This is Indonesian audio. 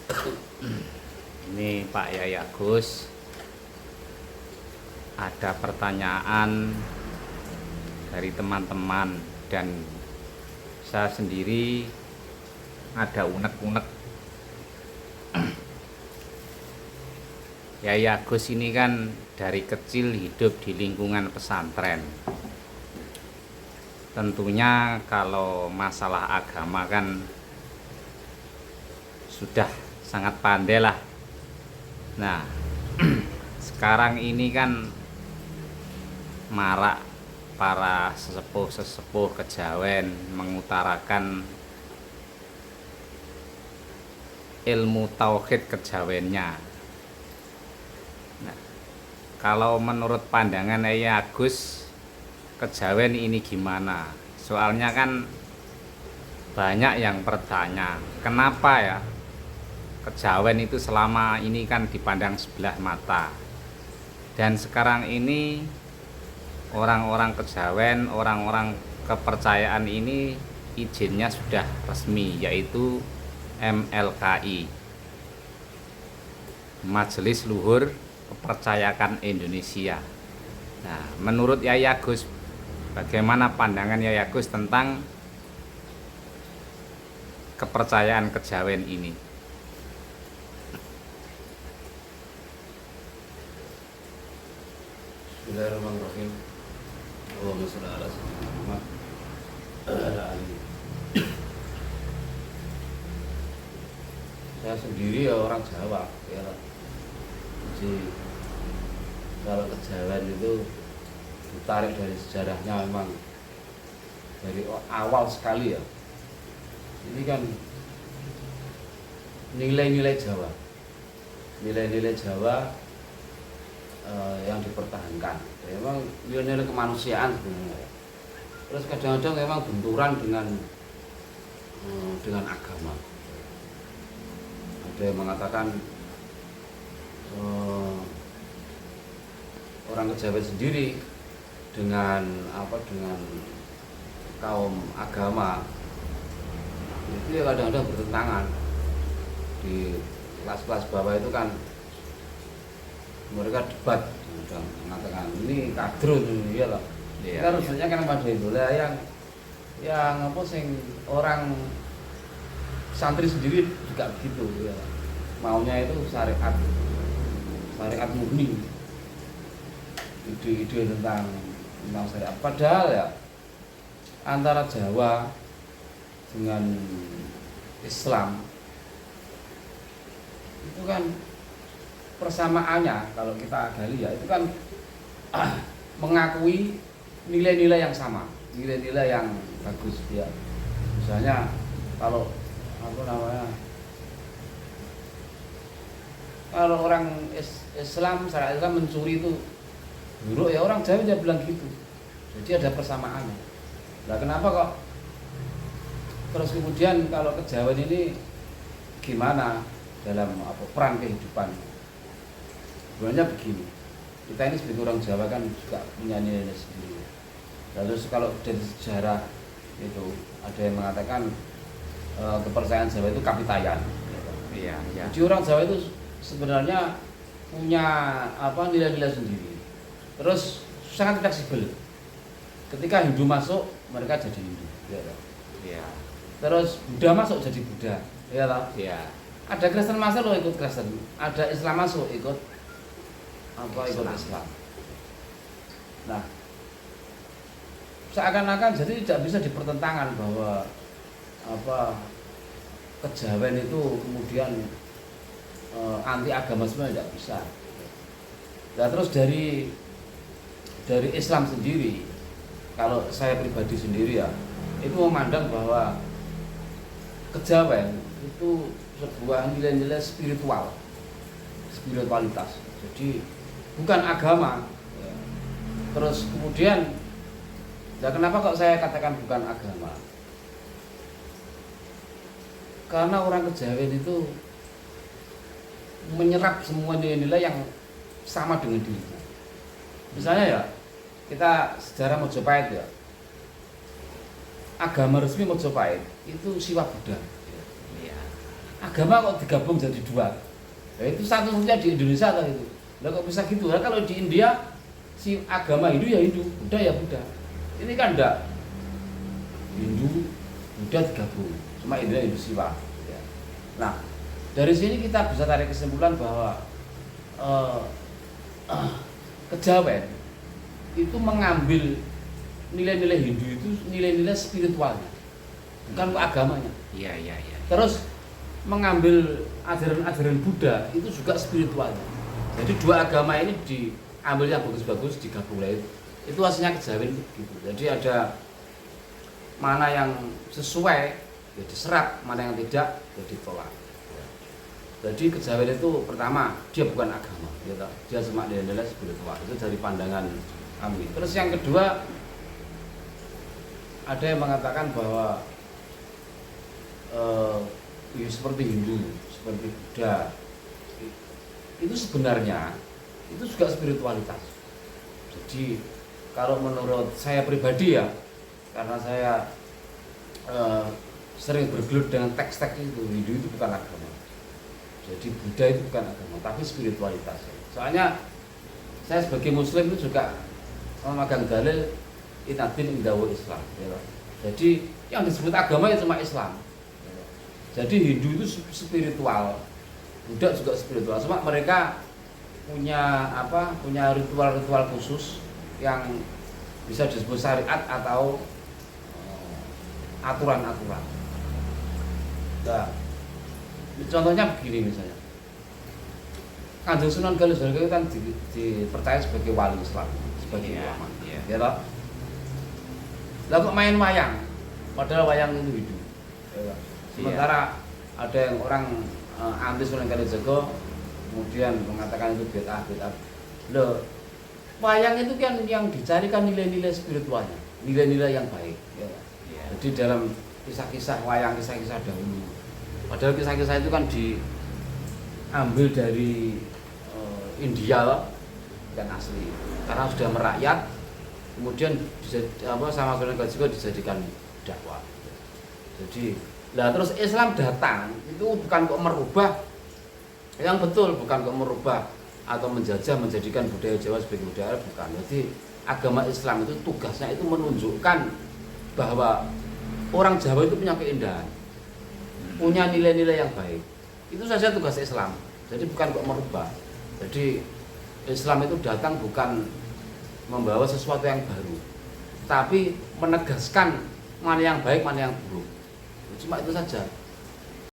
Ini Pak Yai Agus, ada pertanyaan dari teman-teman dan saya sendiri ada unek-unek. Yai Agus ini kan dari kecil hidup di lingkungan pesantren. Tentunya kalau masalah agama kan sudah sangat pandai lah. Nah, sekarang ini kan marak para sesepuh-sesepuh kejawen mengutarakan ilmu tauhid kejawennya. Nah, kalau menurut pandangan Yai Agus, kejawen ini gimana? Soalnya kan banyak yang bertanya, kenapa ya kejawen itu selama ini kan dipandang sebelah mata, dan sekarang ini orang-orang kejawen, orang-orang kepercayaan ini izinnya sudah resmi, yaitu MLKI, Majelis Luhur Kepercayaan Indonesia. Nah, menurut Yai Agus, bagaimana pandangan Yai Agus tentang kepercayaan kejawen ini? Bismillahirrahmanirrahim. Allahumma sholli ala sayyidina Muhammad wa ala alihi. Saya sendiri ya orang Jawa, ya. Jadi kalau kejawen itu ditarik dari sejarahnya memang dari awal sekali ya. Ini kan nilai-nilai Jawa, nilai-nilai Jawa yang dipertahankan. Ya, memang nilai-nilai kemanusiaan sebenarnya. Terus kadang-kadang memang benturan dengan agama. Ada yang mengatakan orang Kejawen sendiri dengan kaum agama itu ya kadang-kadang bertentangan. Di kelas-kelas bawah itu kan mereka debat, mengatakan ini kadrun ini ya lah. Iya, Kita harusnya kan pada itu lah yang apa sing orang santri sendiri juga begitu ya. Maunya itu syariat murni, ide-ide tentang syariat. Padahal ya antara Jawa dengan Islam itu kan persamaannya kalau kita gali ya itu kan mengakui nilai-nilai yang sama, nilai-nilai yang bagus ya. Misalnya kalau kalau orang Islam, syariat Islam mencuri itu buruk ya, orang Jawa dia bilang gitu. Jadi ada persamaannya. Nah, kenapa kok terus kemudian kalau kejawen ini gimana dalam peran kehidupan? Sebenarnya begini, kita ini sebagai orang Jawa kan juga punya nilai sendiri. Lalu kalau dari sejarah itu ada yang mengatakan kepercayaan Jawa itu kapitayan. Iya, iya. Jadi orang Jawa itu sebenarnya punya nilai-nilai sendiri. Terus sangat fleksibel. Ketika Hindu masuk, mereka jadi Hindu. Ya, Iya. terus Buddha masuk jadi Buddha. Ya, Iya. ada Kristen masuk lo ikut Kristen, ada Islam masuk ikut Islam. Nah, seakan-akan jadi tidak bisa dipertentangkan bahwa kejawen itu kemudian anti agama semua tidak bisa. Nah, terus dari Islam sendiri, kalau saya pribadi sendiri ya, itu memandang bahwa kejawen itu sebuah nilai-nilai spiritualitas. Jadi bukan agama. Terus kemudian, ya kenapa kok saya katakan bukan agama? Karena orang kejawen itu menyerap semua nilai-nilai yang sama dengan dirinya. Misalnya ya, kita sejarah Mojopahit ya, agama resmi Mojopahit itu Siwa Buddha. Iya. agama kok digabung jadi dua. Nah, itu satu-satunya di Indonesia atau itu. Lah kok bisa gitu? Nah, kalau di India si agama Hindu ya Hindu, Buddha ya Buddha. Ini kan enggak, Hindu, Buddha digabung, cuma India Hindu Siwa. Ya. Nah, dari sini kita bisa tarik kesimpulan bahwa kejawen itu mengambil nilai-nilai Hindu itu nilai-nilai spiritualnya, bukan agamanya. Iya, iya, iya. Terus mengambil ajaran-ajaran Buddha itu juga spiritualnya. Jadi dua agama ini diambil yang bagus-bagus digabung lah itu hasilnya kejawen gitu. Jadi ada mana yang sesuai ya diserap, mana yang tidak ya ditolak. Jadi kejawen itu pertama dia bukan agama, gitu. Dia cuma nilai-nilai spiritual itu dari pandangan kami. Terus yang kedua ada yang mengatakan bahwa ya seperti Hindu, seperti Buddha itu sebenarnya itu juga spiritualitas. Jadi kalau menurut saya pribadi ya, karena saya sering bergelut dengan teks-teks itu, Hindu itu bukan agama. Jadi Buddha itu bukan agama, tapi spiritualitas. Soalnya saya sebagai Muslim itu juga memegang dalil inadin indawu Islam. Ya. Jadi yang disebut agama itu cuma Islam. Jadi Hindu itu spiritual, Buddha juga spiritual. Cuma mereka punya punya ritual-ritual khusus yang bisa disebut syariat atau aturan-aturan. Nah, contohnya begini misalnya, Kanjeng Sunan Kalijaga itu kan dipercaya sebagai wali Islam, sebagai ulama, ya toh. Lah kok main wayang, padahal wayang itu hidup. Sementara ada yang orang anti Sunan Kalijaga, kemudian mengatakan itu bid'ah. Loh, wayang itu kan yang dicarikan nilai-nilai spiritualnya, nilai-nilai yang baik. Ya. Jadi dalam kisah-kisah wayang, kisah-kisah dahulu. Padahal kisah-kisah itu kan diambil dari India kan asli. Karena sudah merakyat, kemudian sama Sunan Kalijaga dijadikan dakwah. Jadi, nah terus Islam datang itu bukan kok merubah, yang betul bukan kok merubah atau menjadikan budaya Jawa sebagai budaya Arab, bukan. Jadi agama Islam itu tugasnya itu menunjukkan bahwa orang Jawa itu punya keindahan, punya nilai-nilai yang baik. Itu saja tugas Islam. Jadi bukan kok merubah. Jadi Islam itu datang bukan membawa sesuatu yang baru, tapi menegaskan mana yang baik, mana yang buruk. Cuma itu saja.